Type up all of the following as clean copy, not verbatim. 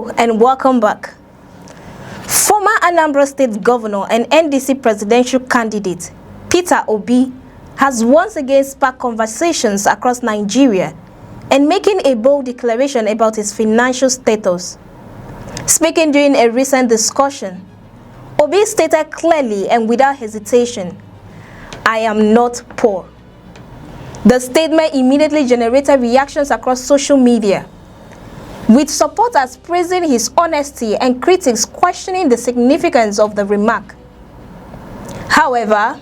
Hello and welcome back. Former Anambra State Governor and NDC presidential candidate Peter Obi has once again sparked conversations across Nigeria and making a bold declaration about his financial status. Speaking during a recent discussion, Obi stated clearly and without hesitation, "I am not poor." The statement immediately generated reactions across social media, with supporters praising his honesty and critics questioning the significance of the remark. However,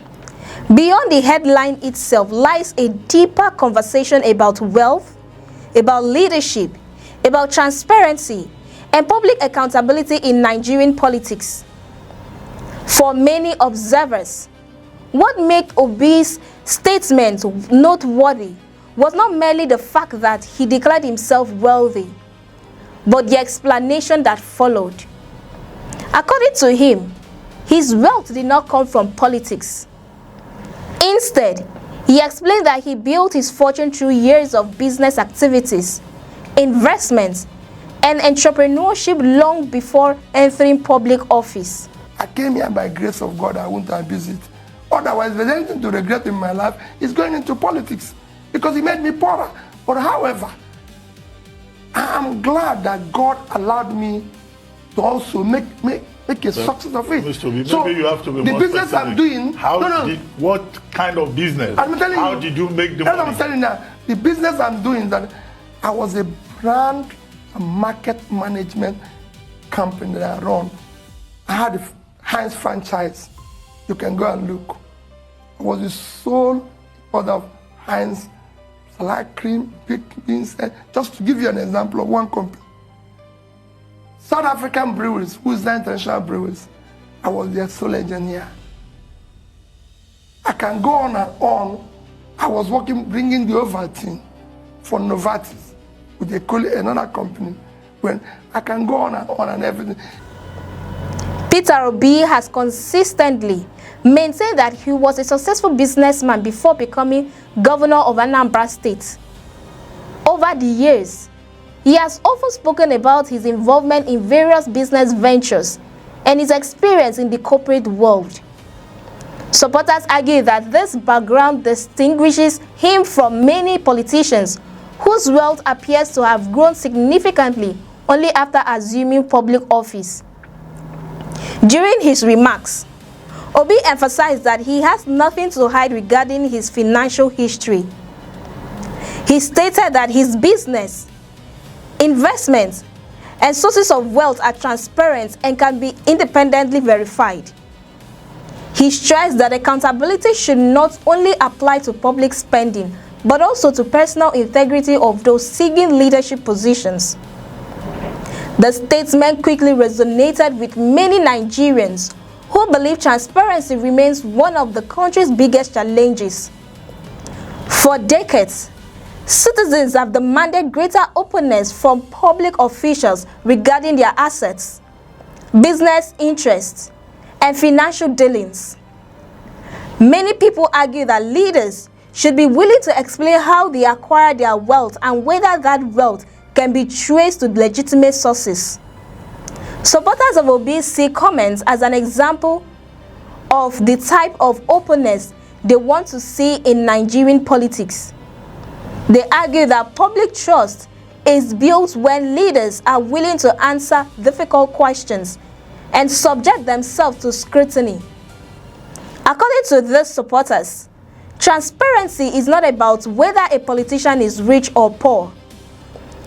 beyond the headline itself lies a deeper conversation about wealth, about leadership, about transparency, and public accountability in Nigerian politics. For many observers, what made Obi's statement noteworthy was not merely the fact that he declared himself wealthy, but the explanation that followed. According to him, his wealth did not come from politics. Instead, he explained that he built his fortune through years of business activities, investments, and entrepreneurship long before entering public office. I came here by grace of God. I won't abuse it. Otherwise, if there's anything to regret in my life, it's going into politics because He made me poorer. But however, I'm glad that God allowed me to also make a success of it. Mr. Obi, so maybe you have to be the more business specific. I'm doing. What kind of business? I'm telling How you, did you make the as money? I'm telling you now, the business I'm doing is that I was a brand and market management company that I run. I had a Heinz franchise. You can go and look. I was the sole product of Heinz salad cream, baked beans. Just to give you an example of one company. South African breweries, who is the international breweries, I was their sole engineer. I can go on and on. I was working, bringing the Ovaltine for Novartis with another company. When I can go on and everything. Peter Obi has consistently maintained that he was a successful businessman before becoming governor of Anambra State. Over the years, he has often spoken about his involvement in various business ventures and his experience in the corporate world. Supporters argue that this background distinguishes him from many politicians whose wealth appears to have grown significantly only after assuming public office. During his remarks, Obi emphasized that he has nothing to hide regarding his financial history. He stated that his business, investments, and sources of wealth are transparent and can be independently verified. He stressed that accountability should not only apply to public spending, but also to personal integrity of those seeking leadership positions. The statement quickly resonated with many Nigerians who believe transparency remains one of the country's biggest challenges. For decades, citizens have demanded greater openness from public officials regarding their assets, business interests, and financial dealings. Many people argue that leaders should be willing to explain how they acquire their wealth and whether that wealth can be traced to legitimate sources. Supporters of Obi see comments as an example of the type of openness they want to see in Nigerian politics. They argue that public trust is built when leaders are willing to answer difficult questions and subject themselves to scrutiny. According to these supporters, transparency is not about whether a politician is rich or poor.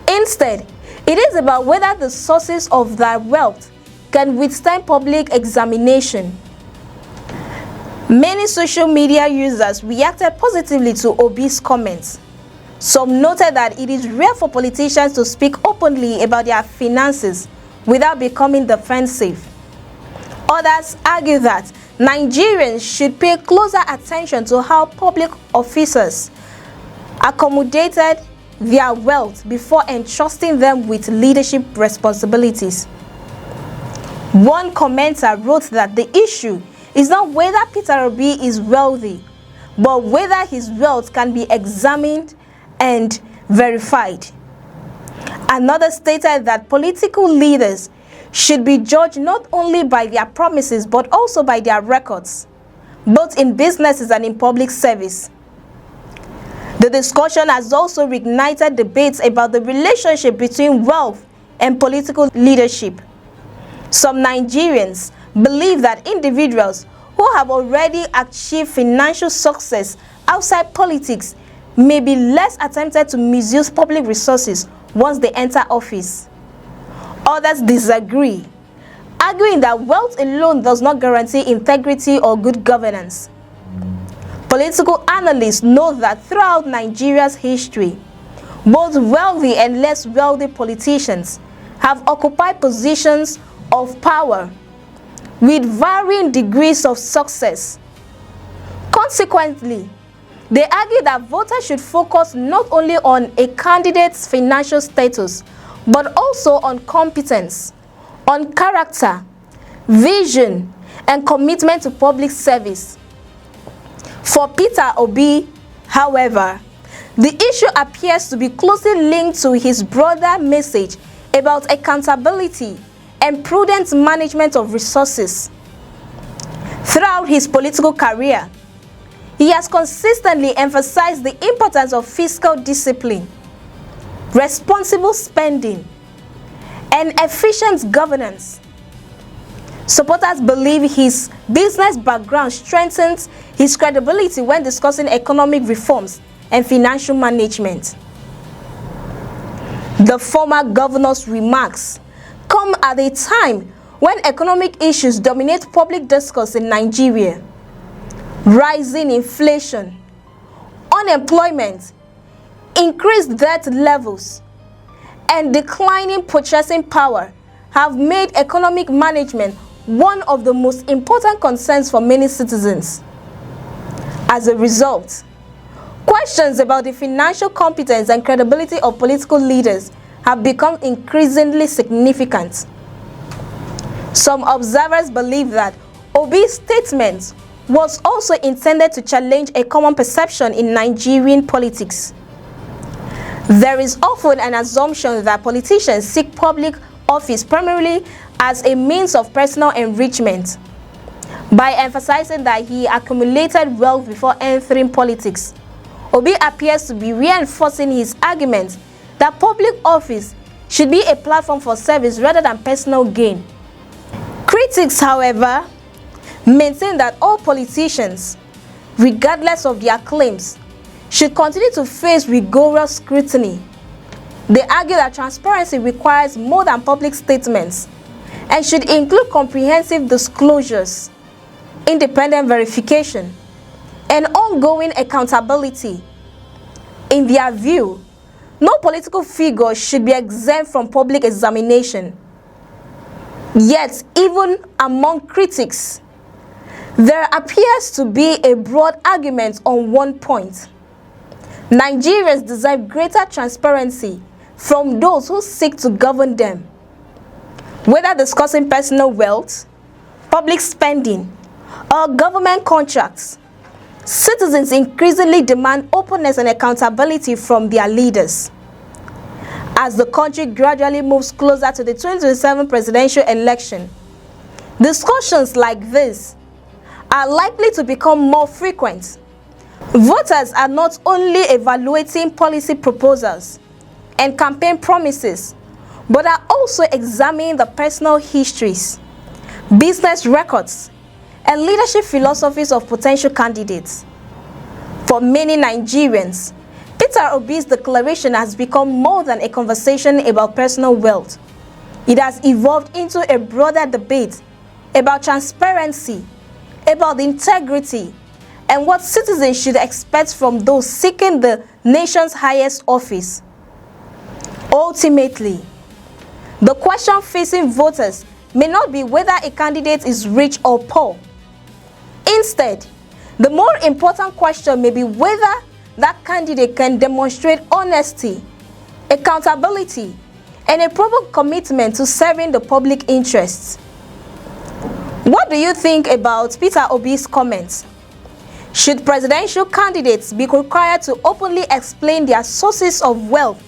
Instead, it is about whether the sources of their wealth can withstand public examination. Many social media users reacted positively to Obi's comments. Some noted that it is rare for politicians to speak openly about their finances without becoming defensive. Others argue that Nigerians should pay closer attention to how public officers accommodated their wealth before entrusting them with leadership responsibilities. One commenter wrote that the issue is not whether Peter Obi is wealthy, but whether his wealth can be examined and verified. Another stated that political leaders should be judged not only by their promises but also by their records, both in businesses and in public service. The discussion has also reignited debates about the relationship between wealth and political leadership. Some Nigerians believe that individuals who have already achieved financial success outside politics may be less tempted to misuse public resources once they enter office. Others disagree, arguing that wealth alone does not guarantee integrity or good governance. Political analysts note that throughout Nigeria's history, both wealthy and less wealthy politicians have occupied positions of power with varying degrees of success. Consequently, they argue that voters should focus not only on a candidate's financial status, but also on competence, on character, vision, and commitment to public service. For Peter Obi, however, the issue appears to be closely linked to his broader message about accountability and prudent management of resources. Throughout his political career, he has consistently emphasized the importance of fiscal discipline, responsible spending, and efficient governance. Supporters believe his business background strengthens his credibility when discussing economic reforms and financial management. The former governor's remarks come at a time when economic issues dominate public discourse in Nigeria. Rising inflation, unemployment, increased debt levels, and declining purchasing power have made economic management one of the most important concerns for many citizens. As a result, questions about the financial competence and credibility of political leaders have become increasingly significant. Some observers believe that Obi's statement was also intended to challenge a common perception in Nigerian politics. There is often an assumption that politicians seek public office primarily as a means of personal enrichment. By emphasizing that he accumulated wealth before entering politics, Obi appears to be reinforcing his argument that public office should be a platform for service rather than personal gain. Critics, however, maintain that all politicians, regardless of their claims, should continue to face rigorous scrutiny. They argue that transparency requires more than public statements and should include comprehensive disclosures, independent verification, and ongoing accountability. In their view, no political figure should be exempt from public examination. Yet, even among critics, there appears to be a broad argument on one point. Nigerians deserve greater transparency from those who seek to govern them. Whether discussing personal wealth, public spending, or government contracts, citizens increasingly demand openness and accountability from their leaders. As the country gradually moves closer to the 2027 presidential election, discussions like this are likely to become more frequent. Voters are not only evaluating policy proposals and campaign promises, but are also examining the personal histories, business records, and leadership philosophies of potential candidates. For many Nigerians, Peter Obi's declaration has become more than a conversation about personal wealth. It has evolved into a broader debate about transparency, about integrity, and what citizens should expect from those seeking the nation's highest office. Ultimately, the question facing voters may not be whether a candidate is rich or poor. Instead, the more important question may be whether that candidate can demonstrate honesty, accountability, and a proper commitment to serving the public interests. What do you think about Peter Obi's comments? Should presidential candidates be required to openly explain their sources of wealth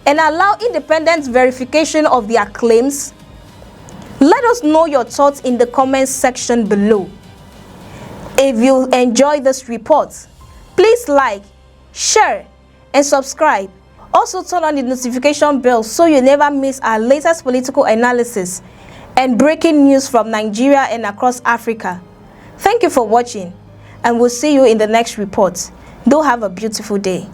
and allow independent verification of their claims? Let us know your thoughts in the comments section below. If you enjoy this report, please like, share, and subscribe. Also turn on the notification bell so you never miss our latest political analysis and breaking news from Nigeria and across Africa. Thank you for watching, and we'll see you in the next report. Do have a beautiful day.